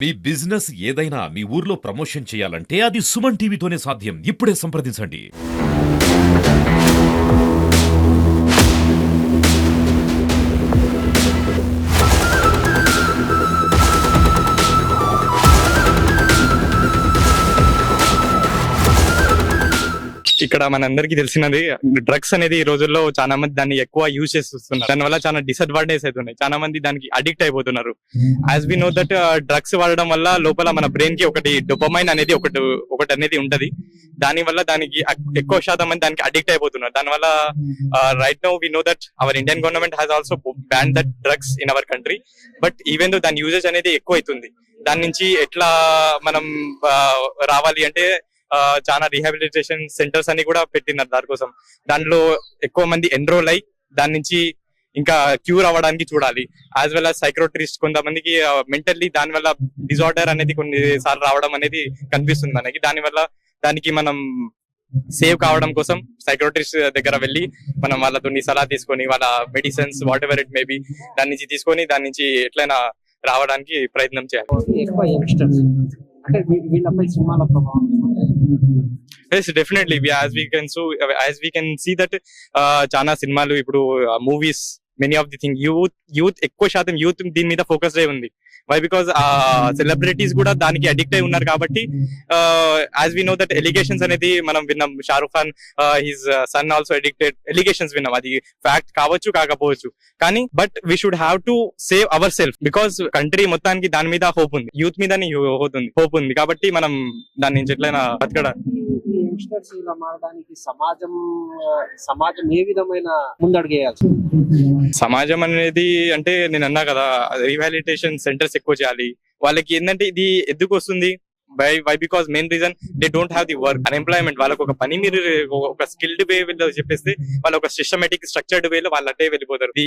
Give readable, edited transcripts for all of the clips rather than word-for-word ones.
మీ business ఏదైనా మీ ఊర్లో promotion చేయాలంటే అది సుమన్ టీవీతోనే సాధ్యం. ఇప్పుడే సంప్రదించండి. ఇక్కడ మనందరికీ తెలిసినది డ్రగ్స్ అనేది ఈ రోజుల్లో చాలా మంది దాన్ని ఎక్కువ యూజ్ చేస్తున్నారు. దాని వల్ల చాలా డిసడ్వాంటేజ్ అవుతున్నాయి. చాలా మంది దానికి అడిక్ట్ అయిపోతున్నారు. As we know that drugs వాడడం వల్ల లోపల మన బ్రెయిన్ కి ఒకటి డోపమైన్ అనేది ఒకటి అనేది ఉంటది. దాని వల్ల దానికి ఎక్కువ శాతం మంది దానికి అడిక్ట్ అయిపోతున్నారు. దాని వల్ల right now we know that our Indian government has also ban that drugs in our country. But even though దాని యూజెస్ అనేది ఎక్కువ అవుతుంది. దాని నుంచి ఎట్లా మనం రావాలి అంటే చాలా రీహాబిలిటేషన్ సెంటర్స్ అని కూడా పెట్టినారు దానికోసం. దాంట్లో ఎక్కువ మంది ఎన్రోల్ అయ్యి దాని నుంచి ఇంకా క్యూర్ అవ్వడానికి చూడాలి. యాజ్ వెల్ యాజ్ సైక్రోట్రిస్ట్ కొంతమందికి మెంటల్లీ దాని వల్ల డిజార్డర్ అనేది కొన్నిసార్లు రావడం అనేది కనిపిస్తుంది మనకి. దానికి మనం సేవ్ కావడం కోసం సైక్రోట్రిస్ట్ దగ్గర వెళ్ళి మనం వాళ్ళతో సలహా తీసుకొని వాళ్ళ medicines what ever it maybe దాని నుంచి తీసుకొని దాని నుంచి ఎట్లయినా రావడానికి ప్రయత్నం చేయాలి. Yes, definitely. As we can see that చాలా సినిమాలు ఇప్పుడు movies many of the thing youth ఎక్కువ శాతం యూత్ దీని మీద ఫోకస్ అయి ఉంది. వై బికాస్ సెలబ్రిటీస్ కూడా దానికి అడిక్ట్ అయి ఉన్నారు కాబట్టి as we know that allegations అనేది మనం విన్నాం. Shahrukh Khan his son also addicted allegations విన్నాం. అది ఫ్యాక్ట్ కావచ్చు కాకపోవచ్చు కానీ but we should have to save our self because country మొత్తానికి దాని మీద హోప్ ఉంది. యూత్ మీద హోప్ ఉంది కాబట్టి మనం దాని నుంచి ఎట్లయినా బతకడానికి ఇలా మారడానికి సమాజం ఏ విధమైన ముందడుగు వేయాల్సి సమాజం అనేది అంటే నేను అన్నా కదా రీహాబిలిటేషన్ సెంటర్స్ ఎక్కువ చేయాలి. వాళ్ళకి ఏంటంటే ఇది ఎందుకు వస్తుంది why because main reason they don't have the work unemployment. వాళ్ళకి ఒక పని మీరు ఒక స్కిల్డ్ వే చెప్పేస్తే వాళ్ళు ఒక సిస్టమేటిక్ స్ట్రక్చర్డ్ వేలో వాళ్ళు అట్టే వెళ్ళిపోతారు. ఈ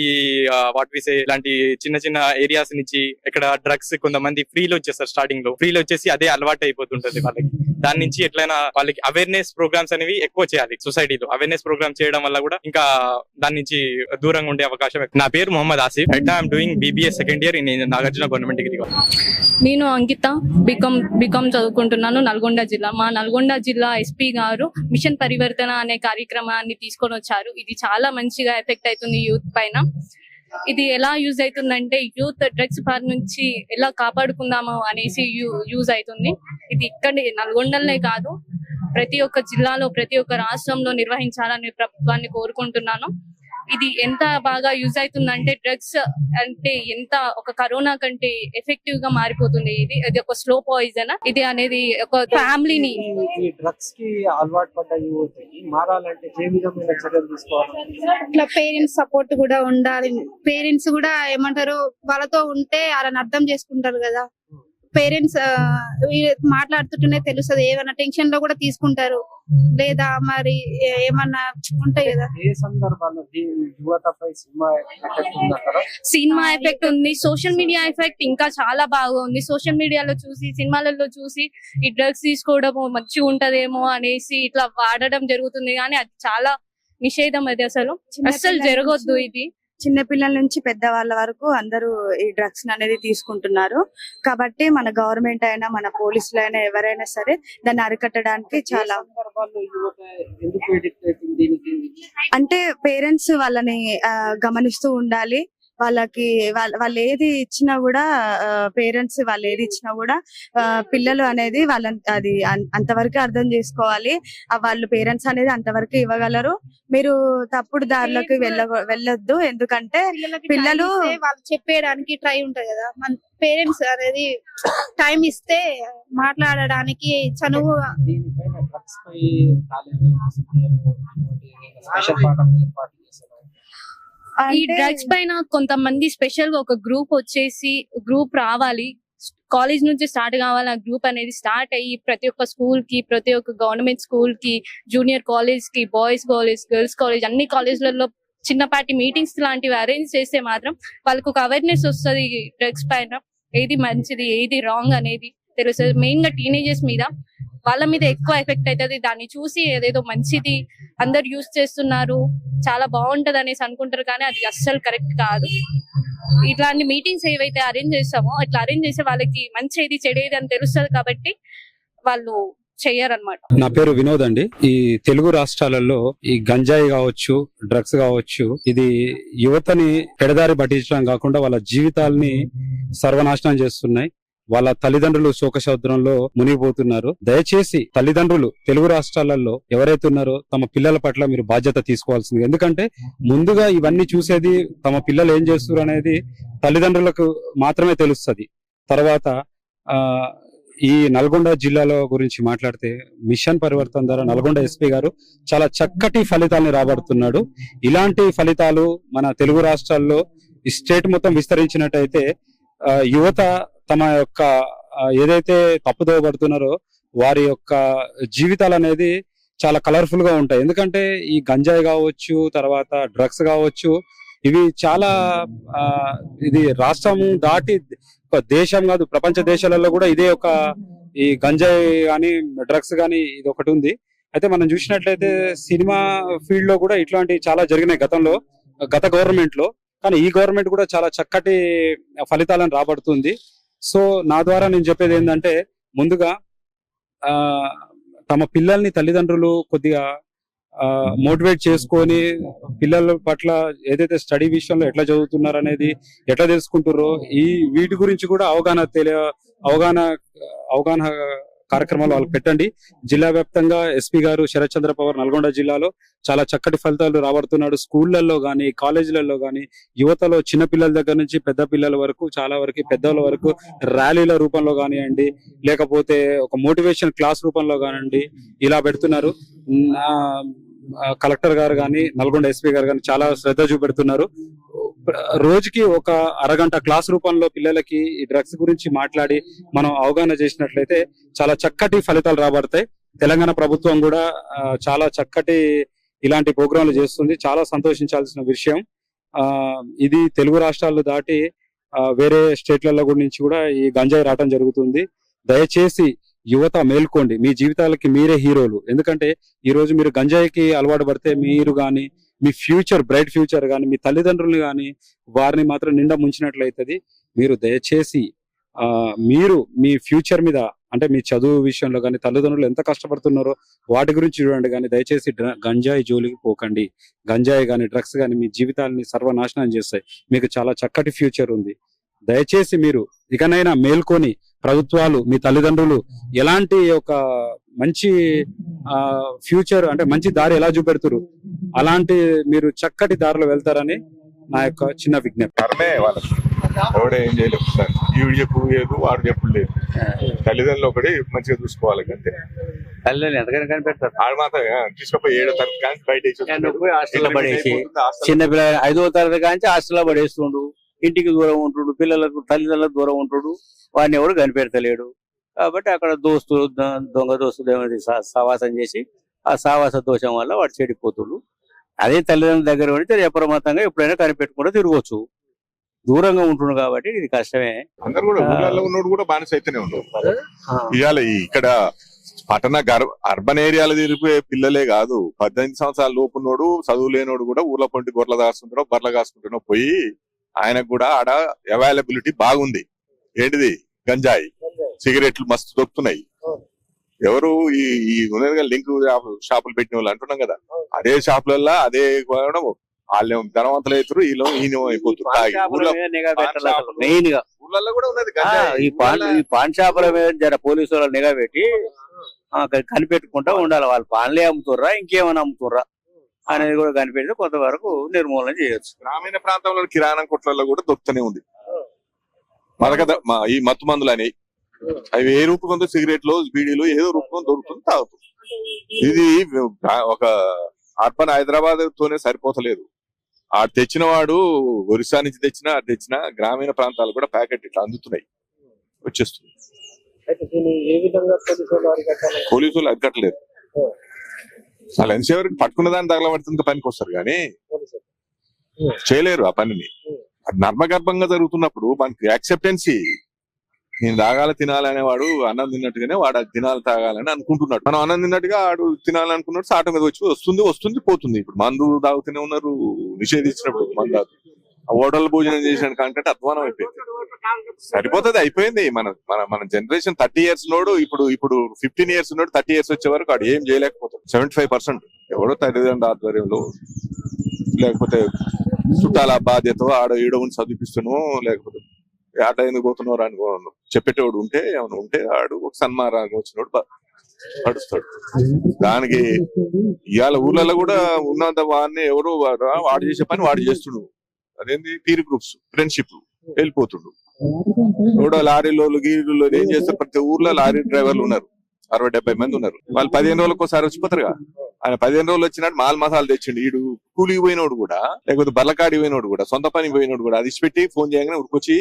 వాట్ వి సే ఇలాంటి చిన్న చిన్న ఏరియాస్ నుంచి ఇక్కడ డ్రగ్స్ కొంతమంది ఫ్రీలో వచ్చేస్తారు. స్టార్టింగ్ లో ఫ్రీలో వచ్చేసి అదే అలవాటు అయిపోతుంటది వాళ్ళకి. దాని నుంచి ఎట్లయినా వాళ్ళకి అవేర్నెస్ ప్రోగ్రామ్స్ అనేవి ఎక్కువ చేయాలి. సొసైటీలో అవేర్నెస్ ప్రోగ్రామ్ చేయడం వల్ల కూడా ఇంకా దాని నుంచి దూరంగా ఉండే అవకాశం. నా పేరు Mohammed Asif. Right now I am doing BBA second year in Nagarjuna government degree college. నేను అంకిత బికామ్ చదువుకుంటున్నాను నల్గొండ జిల్లా. మా నల్గొండ జిల్లా ఎస్పీ గారు మిషన్ పరివర్తన అనే కార్యక్రమాన్ని తీసుకొని వచ్చారు. ఇది చాలా మంచిగా ఎఫెక్ట్ అవుతుంది యూత్ పైన. ఇది ఎలా యూజ్ అవుతుందంటే యూత్ డ్రగ్స్ బారి నుంచి ఎలా కాపాడుకుందాము అనేసి యూజ్ అవుతుంది. ఇది ఇక్కడ నల్గొండలనే కాదు ప్రతి ఒక్క జిల్లాలో ప్రతి ఒక్క రాష్ట్రంలో నిర్వహించాలని ప్రభుత్వాన్ని కోరుకుంటున్నాను. ఇది ఎంత బాగా యూజ్ అవుతుందంటే డ్రగ్స్ అంటే ఎంత ఒక కరోనా కంటే ఎఫెక్టివ్ గా మారిపోతుంది. ఇది ఒక స్లో పాయిజన్. ఇది అనేది ఒక ఫ్యామిలీని డ్రగ్స్ కి అలవాటు పడ్డ యువతకి మారాలంటే ఏ విధమైన చర్యలు తీసుకోవాలి? ఇట్లా పేరెంట్స్ సపోర్ట్ కూడా ఉండాలి. పేరెంట్స్ కూడా ఏమంటారు వాళ్ళతో ఉంటే వాళ్ళని అర్థం చేసుకుంటారు కదా. పేరెంట్స్ మాట్లాడుతుంటేనే తెలుస్తుంది. ఏమైనా టెన్షన్ లో కూడా తీసుకుంటారు లేదా మరి ఏమన్నా ఉంటాయి కదా. ఏ సందర్భాల్లో యువతపై సినిమా ఎఫెక్ట్ ఉంది, సోషల్ మీడియా ఎఫెక్ట్ ఇంకా చాలా బాగా ఉంది. సోషల్ మీడియాలో చూసి సినిమాలలో చూసి ఈ డ్రగ్స్ తీసుకోవడం మంచిగా ఉంటదేమో అనేసి ఇట్లా వాడడం జరుగుతుంది. కానీ అది చాలా నిషేధం. అది అసలు జరగొద్దు. ఇది చిన్నపిల్లల నుంచి పెద్దవాళ్ళ వరకు అందరూ ఈ డ్రగ్స్ అనేది తీసుకుంటున్నారు. కాబట్టి మన గవర్నమెంట్ అయినా మన పోలీసులు అయినా ఎవరైనా సరే దాన్ని అరికట్టడానికి చాలా అంటే పేరెంట్స్ వాళ్ళని గమనిస్తూ ఉండాలి. వాళ్ళకి వాళ్ళు ఏది ఇచ్చినా కూడా పేరెంట్స్ వాళ్ళు ఏది ఇచ్చినా కూడా పిల్లలు అనేది వాళ్ళని అది అంతవరకు అర్థం చేసుకోవాలి. వాళ్ళు పేరెంట్స్ అనేది అంతవరకు ఇవ్వగలరు. మీరు తప్పుడు దారిలోకి వెళ్ళొద్దు. ఎందుకంటే పిల్లలు వాళ్ళు చెప్పేయడానికి ట్రై ఉంటది కదా. మన పేరెంట్స్ అనేది టైం ఇస్తే మాట్లాడడానికి చనువు. ఈ డ్రగ్స్ పైన కొంతమంది స్పెషల్ గా ఒక గ్రూప్ రావాలి. కాలేజ్ నుంచి స్టార్ట్ కావాలి. ఆ గ్రూప్ అనేది స్టార్ట్ అయ్యి ప్రతి ఒక్క స్కూల్ కి ప్రతి ఒక్క గవర్నమెంట్ స్కూల్ కి జూనియర్ కాలేజ్ కి బాయ్స్ కాలేజ్ గర్ల్స్ కాలేజ్ అన్ని కాలేజ్లలో చిన్నపాటి మీటింగ్స్ లాంటివి అరేంజ్ చేస్తే మాత్రం వాళ్ళకు ఒక అవేర్నెస్ వస్తుంది. డ్రగ్స్ పైన ఏది మంచిది ఏది రాంగ్ అనేది తెలుస్తుంది. మెయిన్ గా టీనేజర్స్ మీద వాళ్ళ మీద ఎక్కువ ఎఫెక్ట్ అవుతుంది. దాన్ని చూసి ఏదేదో మంచిది అందరు యూజ్ చేస్తున్నారు, చాలా బాగుంటది అనేసి అనుకుంటారు, కానీ అది అస్సలు కరెక్ట్ కాదు. ఇట్లాంటి మీటింగ్స్ ఏవైతే అరేంజ్ చేస్తామో ఇట్లా అరేంజ్ చేసే వాళ్ళకి మంచిది చెడేది అని తెలుస్తుంది కాబట్టి వాళ్ళు చెయ్యరన్నమాట. నా పేరు వినోద్ అండి. ఈ తెలుగు రాష్ట్రాలలో ఈ గంజాయి కావచ్చు, డ్రగ్స్ కావచ్చు, ఇది యువతని పెడదారి పట్టించడం కాకుండా వాళ్ళ జీవితాల్ని సర్వనాశనం చేస్తున్నాయి. వాళ్ళ తల్లిదండ్రులు శోకసముద్రంలో మునిగిపోతున్నారు. దయచేసి తల్లిదండ్రులు తెలుగు రాష్ట్రాలలో ఎవరైతే ఉన్నారో తమ పిల్లల పట్ల మీరు బాధ్యత తీసుకోవాల్సింది. ఎందుకంటే ముందుగా ఇవన్నీ చూసేది తమ పిల్లలు ఏం చేస్తున్నారు అనేది తల్లిదండ్రులకు మాత్రమే తెలుస్తుంది. తర్వాత ఈ నల్గొండ జిల్లాలో గురించి మాట్లాడితే మిషన్ పరివర్తన ద్వారా నల్గొండ ఎస్పీ గారు చాలా చక్కటి ఫలితాలను రాబడుతున్నాడు. ఇలాంటి ఫలితాలు మన తెలుగు రాష్ట్రాల్లో ఈ స్టేట్ మొత్తం విస్తరించినట్టయితే యువత తమ యొక్క ఏదైతే తప్పుదోవ పడుతున్నారో వారి యొక్క జీవితాలు అనేది చాలా కలర్ఫుల్ గా ఉంటాయి. ఎందుకంటే ఈ గంజాయి కావచ్చు, తర్వాత డ్రగ్స్ కావచ్చు, ఇవి చాలా ఇది రాష్ట్రం దాటి ఒక దేశం కాదు ప్రపంచ దేశాలలో కూడా ఇదే ఒక ఈ గంజాయి గాని డ్రగ్స్ గాని ఇది ఒకటి ఉంది. అయితే మనం చూసినట్లయితే సినిమా ఫీల్డ్ లో కూడా ఇట్లాంటి చాలా జరిగినాయి గతంలో, గత గవర్నమెంట్ లో. కానీ ఈ గవర్నమెంట్ కూడా చాలా చక్కటి ఫలితాలను రాబడుతుంది. సో నా ద్వారా నేను చెప్పేది ఏంటంటే ముందుగా తమ పిల్లల్ని తల్లిదండ్రులు కొద్దిగా మోటివేట్ చేసుకొని పిల్లల పట్ల ఏదైతే స్టడీ విషయంలో ఎట్లా చదువుతున్నారు అనేది ఎట్లా తెలుసుకుంటారో ఈ వీటి గురించి కూడా అవగాహన కార్యక్రమాలు వాళ్ళకి పెట్టండి. జిల్లా వ్యాప్తంగా ఎస్పీ గారు శరత్ చంద్ర పవార్ నల్గొండ జిల్లాలో చాలా చక్కటి ఫలితాలు రాబడుతున్నాడు. స్కూళ్లలో గానీ, కాలేజీలలో గానీ యువతలో చిన్న పిల్లల దగ్గర నుంచి పెద్ద పిల్లల వరకు, చాలా వరకు పెద్దల వరకు ర్యాలీల రూపంలో కానివ్వండి, లేకపోతే ఒక మోటివేషన్ క్లాస్ రూపంలో కానివ్వండి, ఇలా పెడుతున్నారు. కలెక్టర్ గారు కానీ, నల్గొండ ఎస్పీ గారు కానీ చాలా శ్రద్ధ చూపెడుతున్నారు. రోజుకి ఒక అరగంట క్లాస్ రూపంలో పిల్లలకి ఈ డ్రగ్స్ గురించి మాట్లాడి మనం అవగాహన చేసినట్లయితే చాలా చక్కటి ఫలితాలు రాబడతాయి. తెలంగాణ ప్రభుత్వం కూడా చాలా చక్కటి ఇలాంటి ప్రోగ్రాంలు చేస్తుంది. చాలా సంతోషించాల్సిన విషయం. ఇది తెలుగు రాష్ట్రాలు దాటి వేరే స్టేట్లలో నుంచి కూడా ఈ గంజాయి రావడం జరుగుతుంది. దయచేసి యువత మేల్కోండి, మీ జీవితాలకి మీరే హీరోలు. ఎందుకంటే ఈ రోజు మీరు గంజాయికి అలవాటు పడితే మీరు గాని, మీ ఫ్యూచర్ బ్రైట్ ఫ్యూచర్ గాని, మీ తల్లిదండ్రులు గాని వారిని మాత్రం నిండా ముంచినట్లయితది. మీరు దయచేసి మీరు మీ ఫ్యూచర్ మీద అంటే మీ చదువు విషయంలో కానీ తల్లిదండ్రులు ఎంత కష్టపడుతున్నారో వాటి గురించి చూడండి. కానీ దయచేసి గంజాయి జోలికి పోకండి. గంజాయి కానీ డ్రగ్స్ కానీ మీ జీవితాలని సర్వనాశనం చేస్తాయి. మీకు చాలా చక్కటి ఫ్యూచర్ ఉంది. దయచేసి మీరు ఇకనైనా మేల్కొని ప్రభుత్వాలు, మీ తల్లిదండ్రులు ఎలాంటి ఒక మంచి ఫ్యూచర్ అంటే మంచి దారి ఎలా చూపెడుతురు అలాంటి మీరు చక్కటి దారిలో వెళ్తారని నా యొక్క చిన్న విజ్ఞప్తి. ఎవడే ఏం చేయలేదు సార్. ఈవిడ చెప్పు లేదు, వాడు చెప్పుడు లేదు. తల్లిదండ్రులు ఒకటి మంచిగా చూసుకోవాలి అంతే. తల్లిదండ్రులు ఎంతకైనా కనిపెడతారు. ఆడు మాత్రం తీసుకుపోయి 7వ తరగతి కానీ బయట హాస్టల్లో పడేసి చిన్నపిల్ల 5వ తరగతి కానీ హాస్టల్లో పడేస్తుండు, ఇంటికి దూరం ఉంటుడు, పిల్లలకు తల్లిదండ్రులకు దూరం ఉంటుడు, వాడిని ఎవరు కనిపెడతలేడు. కాబట్టి అక్కడ దోస్తులు దొంగ దోస్తులు ఏమైనా సావాసం చేసి ఆ సావాస దోషం వల్ల వాడు చెడిపోతుడు. అదే తల్లిదండ్రుల దగ్గర ఉంటే అప్రమత్తంగా ఎప్పుడైనా కనిపెట్టుకుంటూ తిరగవచ్చు. దూరంగా ఉంటుండు కాబట్టి ఇది కష్టమే. అందరు కూడా ఊళ్ళల్లో ఉన్నోడు కూడా బానిస అయితేనే ఉండవు. ఇవాళ ఇక్కడ పట్టణ అర్బన్ ఏరియాలో తిరిగిపోయే పిల్లలే కాదు, 18 సంవత్సరాల లోపు ఉన్నోడు, చదువు లేనోడు కూడా ఊర్ల పొంటి గొర్రెలు కాసుకుంటాడో బర్రెలు కాసుకుంటాడో పోయి ఆయనకు కూడా ఆడ అవైలబిలిటీ బాగుంది. ఏంటిది? గంజాయి, సిగరెట్లు మస్తు దొరుకుతున్నాయి. ఎవరు ఈ లింక్ షాపులు పెట్టిన వాళ్ళు అంటున్నాం కదా, అదే షాపులలో అదే వాళ్ళు ధనవంతులు అవుతారు, ఈయన అయిపోతారు. ఊళ్ళల్లో కూడా ఉన్నది ఈ పాన్ షాపుల మీద జర పోలీసు వాళ్ళు నిఘా పెట్టి కనిపెట్టుకుంటా ఉండాలి. వాళ్ళు పాన్లే అమ్ముతుర్రా ఇంకేమైనా అమ్ముతుర్రా అనేది కూడా కనిపెడితే కొంతవరకు నిర్మూలన చేయొచ్చు. గ్రామీణ ప్రాంతంలో కిరాణా కొట్లలో కూడా దొరుకుతూనే ఉంది ఈ మత్తు మందులు అనేవి. అవి ఏ రూపంలో సిగరెట్లు, బీడీలు ఏదో రూపంలో దొరుకుతుంది, తాగుతుంది. ఇది ఒక అర్బన్ హైదరాబాద్ తోనే సరిపోతలేదు. ఆ తెచ్చిన వాడు ఒరిస్సా నుంచి తెచ్చిన గ్రామీణ ప్రాంతాలు కూడా ప్యాకెట్ ఇట్లా అందుతున్నాయి, వచ్చేస్తుంది. పోలీసులు అగ్గట్లేదు. వాళ్ళు ఎంతసేవరకు పట్టుకున్న దాన్ని తగలబడుతుంటే పనికి వస్తారు కానీ చేయలేరు ఆ పనిని. అది నర్మగర్భంగా జరుగుతున్నప్పుడు మనకి యాక్సెప్టెన్సీ నేను తాగాలి తినాలి అనేవాడు అన్నం తిన్నట్టుగానే వాడు అది తినాలి తాగాలని అనుకుంటున్నాడు. మనం అన్నం తిన్నట్టుగా ఆడు తినాలి అనుకున్నాడు. సాట మీద వస్తుంది పోతుంది. ఇప్పుడు మందు తాగుతూనే ఉన్నారు. నిషేధించినప్పుడు మందు తాగు హోటల్ భోజనం చేసిన కంటే అధ్వానం అయిపోయింది. సరిపోతుంది, అయిపోయింది. మన జనరేషన్ 30 years నోడు ఇప్పుడు 15 years ఉన్నాడు. 30 years వచ్చే వరకు వాడు ఏం చేయలేకపోతాడు. 75% ఎవడో తల్లిదండ్రుల ఆధ్వర్యంలో లేకపోతే చుట్టాల బాధ్యత ఆడ ఈడవుని చదివిపిస్తున్నావు, లేకపోతే ఆట ఎందుకు పోతున్నావు అని చెప్పేటోడు ఉంటే ఏమైనా ఉంటే ఆడు ఒక సన్మానానికి వచ్చినోడు నడుస్తాడు. దానికి ఇవాళ ఊర్లలో కూడా ఉన్నంత వాడిని ఎవరో వాడు చేసే పని వాడు చేస్తుండు. అదేంది పీర్ గ్రూప్స్ ఫ్రెండ్షిప్ వెళ్ళిపోతుండు. ఎవడో లారీలో గీరులో ఏం చేస్తారు, ప్రతి ఊర్లో లారీ డ్రైవర్లు ఉన్నారు. 60-70 మంది ఉన్నారు. వాళ్ళు 15 రోజులకు ఒకసారి వచ్చిపోతారుగా. ఆయన 15 రోజులు వచ్చినట్టు మాల్ మసాలు తెచ్చిండు. ఈడు కూలికి పోయినోడు కూడా, లేకపోతే బల్లకాడి పోయినోడు కూడా, సొంత పని పోయినోడు కూడా అది ఇచ్చిపెట్టి ఫోన్ చేయగానే ఉరికొచ్చి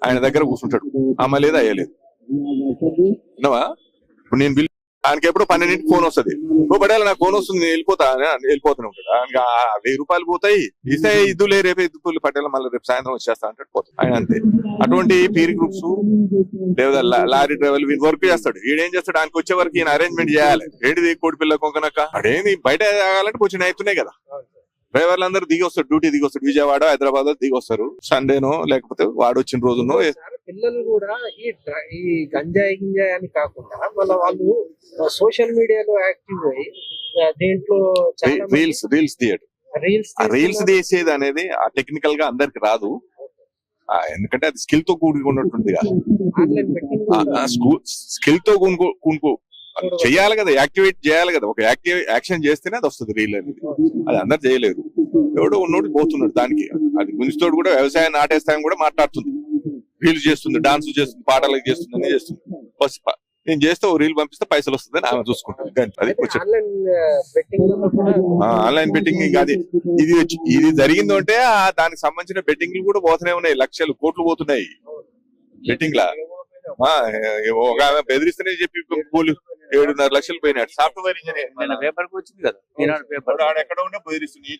ఆయన దగ్గర కూర్చుంటాడు. అమ్మ లేదు అయ్యలేదు. విన్నావా? ఇప్పుడు నేను ఆయనకి ఎప్పుడు 12 ఫోన్ వస్తుంది. పడేలా నాకు ఫోన్ వస్తుంది, నేను వెళ్ళిపోతూనే ఉంటాడు. ఆయనకి 1000 రూపాయలు పోతాయి. ఇస్తే ఇద్దులే రేపే ఇద్దు పట్టేలా మళ్ళీ రేపు సాయంత్రం వచ్చేస్తా అంటాడు, పోతాడు ఆయన అంతే. అటువంటి పీర్ గ్రూప్స్ లేదా లారీ డ్రైవర్లు వీళ్ళు వర్క్ చేస్తాడు. వీడేం చేస్తాడు, ఆయనకు వచ్చే వరకు ఈయన అరేంజ్మెంట్ చేయాలి. ఏంటిది కోడి పిల్ల కొంకనక్క అదేంది బయట తాగాలంటే కొంచెం అవుతున్నాయి కదా. డ్రైవర్లు అందరూ దిగి వస్తారు, డ్యూటీ దిగి వస్తారు. విజయవాడ హైదరాబాద్ దిగి వస్తారు. సండేనో లేకపోతే వాడు వచ్చిన రోజునో. పిల్లలు కూడా ఈ గంజాయి గింజాయి అని కాకుండా మళ్ళీ వాళ్ళు సోషల్ మీడియాలో యాక్టివ్ అయ్యి దీంట్లో రీల్స్ తీయడు. రీల్స్ తీసేది అనేది ఆ టెక్నికల్ గా అందరికి రాదు. ఎందుకంటే అది స్కిల్ తో కూడుకున్నట్టుంది కదా. స్కిల్ తో చెయ్యాలి కదా, యాక్టివేట్ చేయాలి కదా. ఒక యాక్షన్ చేస్తేనే అది వస్తుంది రీల్ అనేది. అది అందరు చేయలేరు. ఎవడో ఉన్నోడు పోతున్నాడు దానికి. అది గుంజుతోడు కూడా వ్యవసాయం నాటేస్తాయని కూడా మాట్లాడుతుంది. రీల్స్ చేస్తుంది, డాన్స్ చేస్తుంది, పాటలకు చేస్తుంది, అన్ని చేస్తుంది. నేను చేస్తే ఓ రీల్ పంపిస్తే పైసలు వస్తుంది ఆమె చూసుకుంటాను. అది ఆన్లైన్ బెట్టింగ్. ఇంకా అది ఇది జరిగింది అంటే దానికి సంబంధించిన బెట్టింగ్లు కూడా పోతూనే ఉన్నాయి. లక్షలు కోట్లు పోతున్నాయి బెట్టింగ్ లా. ఒక ఆమె బెదిరిస్తేనే చెప్పి 7.5 లక్షలు పోయినాడు. సాఫ్ట్వేర్ ఇంజనీర్ పేపర్ వచ్చింది కదా, ఈనాడు పేపర్ ఎక్కడ ఉండే బెదిరిస్తుంది.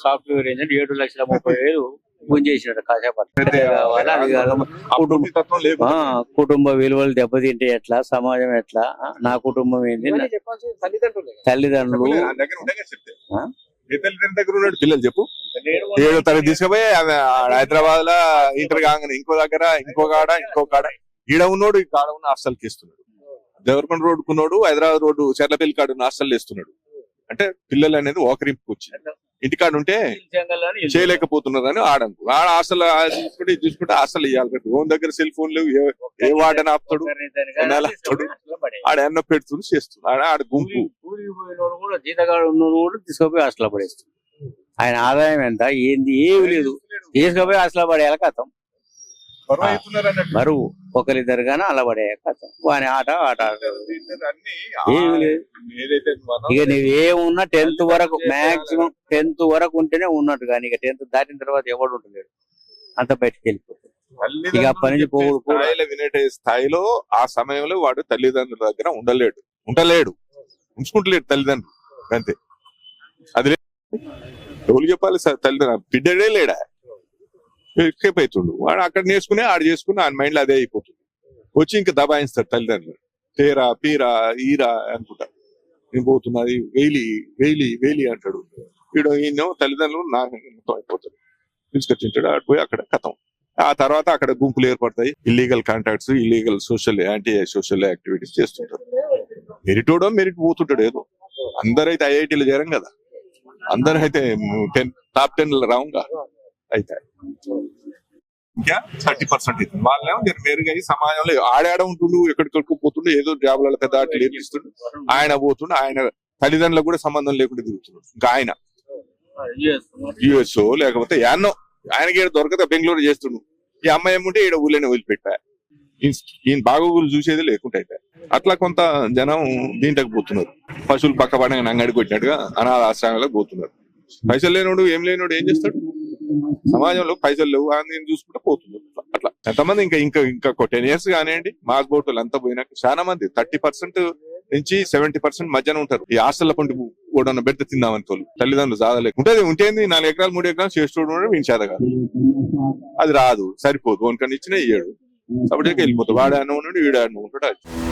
సాఫ్ట్వేర్ ఇంజనీర్ 7,30,000 పూజ చేసినాడు కాసేపట్ల. కుటుంబ విలువలు దెబ్బతింటే ఎట్లా, సమాజం ఎట్లా, నా కుటుంబం ఏంది, తల్లిదండ్రులు దగ్గర ఉన్నాడు. పిల్లలు చెప్పు 7వ తరగతి తీసుకుపోయి హైదరాబాద్ లో ఇంటర్ కాగానే ఇంకో కాడ ఈడ ఉన్నోడు ఈ కాడ ఉన్న హాస్టల్కి ఇస్తున్నాడు. దేవరకొండ రోడ్డు కున్నాడు, హైదరాబాద్ రోడ్డు చెర్లపల్లి కాడు ఉన్న హాస్టల్ ఇస్తున్నాడు. అంటే పిల్లలు అనేది ఓకరింపుకి వచ్చింది. ఇంటికాడ ఉంటే చేయలేకపోతున్నారు అని ఆడంకు. ఆడ హాస్టల్ చూసుకుంటే హాస్టల్ ఇవ్వాలి. ఫోన్ దగ్గర సెల్ ఫోన్ లేవు. ఏ వాడని ఆపుతాడు, ఆడ ఎన్నో పెడుతుడు చేస్తున్నాడు. ఆడ గుంపు కూడా జీతగాడు ఉన్నోడు కూడా తీసుకుపోయి హాస్టల్ పడేస్తుంది. ఆయన ఆదాయం ఎంత ఏంది ఏమి లేదు, తీసుకుపోయి హాస్టల్ పడేయాలి. కథం బరువు ఒకరిద్దరు గానీ అలా పడే కథం. వాని ఆట ఏమి లేదు. ఇక నువ్వేమున్నా 10th వరకు, మాక్సిమం 10th వరకు ఉంటేనే ఉన్నట్టు. కానీ ఇక 10th దాటిన తర్వాత ఎవడు ఉంటలేడు, అంత బయటకు వెళ్ళిపోతాడు. ఇక అప్పటి నుంచి వినే స్థాయిలో ఆ సమయంలో వాడు తల్లిదండ్రుల దగ్గర ఉండలేడు, ఉంచుకుంటలేడు తల్లిదండ్రులు. అంతే. అది ఎవరు చెప్పాలి సార్, తల్లిదండ్రులు బిడ్డడే లేడా, ఎస్కేప్ అవుతుండు. వాడు అక్కడ నేర్చుకుని ఆడు చేసుకుని ఆయన మైండ్ లో అదే అయిపోతుంది. వచ్చి ఇంకా దబాయిస్తాడు తల్లిదండ్రులు. తేరా పీరా ఈరా అనుకుంటా, నేను పోతున్నది వేలి అంటాడు. ఈయన తల్లిదండ్రులు మొత్తం అయిపోతాడు. తీసుకొచ్చింటాడు, ఆడు పోయి అక్కడ కథం. ఆ తర్వాత అక్కడ గుంపులు ఏర్పడతాయి. Illegal contacts, illegal anti social activities చేస్తుంటారు. మెరిట్ పోతుంటాడు. ఏదో అందరైతే ఐఐటీలు చేరం కదా, అందరైతే టాప్ 10 రావుగా అయితే ఇంకా 30% వాళ్ళేమో మెరుగై సమాజంలో ఆడాడ ఉంటుండు, ఎక్కడికడికి పోతుండు, ఏదో జాబులలో పెద్ద ఆటలు నేర్పిస్తుండు. ఆయన పోతుండు, ఆయన తల్లిదండ్రులకు కూడా సంబంధం లేకుండా తిరుగుతున్నాడు. ఇంకా ఆయన యుఎస్ లేకపోతే యాన్నో ఆయనకి దొరకదా బెంగళూరు చేస్తుండు. ఈ అమ్మాయి ఏముంటే ఈడ ఊళ్ళని వదిలిపెట్టా. ఈయన బాగోగులు చూసేది లేకుండా అయితే అట్లా కొంత జనం దీంట్లోకి పోతున్నారు. పశువులు పక్క పడగా అంగడికి కొట్టినట్టుగా అనాథ ఆశ్రమాలకు పోతున్నారు. పైసలు లేనోడు ఏం చేస్తాడు? సమాజంలో పైసలు లేవు అని చూసుకుంటే పోతున్నారు. అట్లా ఎంతమంది ఇంకా 10 years కానివ్వండి, మాస్ బోటులు అంతా పోయినాక చాలా మంది 30% నుంచి 70% మధ్యన ఉంటారు. ఈ హాస్టల్ పండు కూడా బెడ్త తిందామని తోలు తల్లిదండ్రులు సాధలేక ఉంటేంది 4 ఎకరాలు 3 ఎకరాలు చేస్తూ వీని చేత కాదు, అది రాదు, సరిపోదు. వనకని ఇచ్చినా ఇయ్యాడు. కాబట్టి వెళ్ళిపోతాడు. వాడు అన్న ఉన్నాడు, వీడు అన్న ఉంటాడు.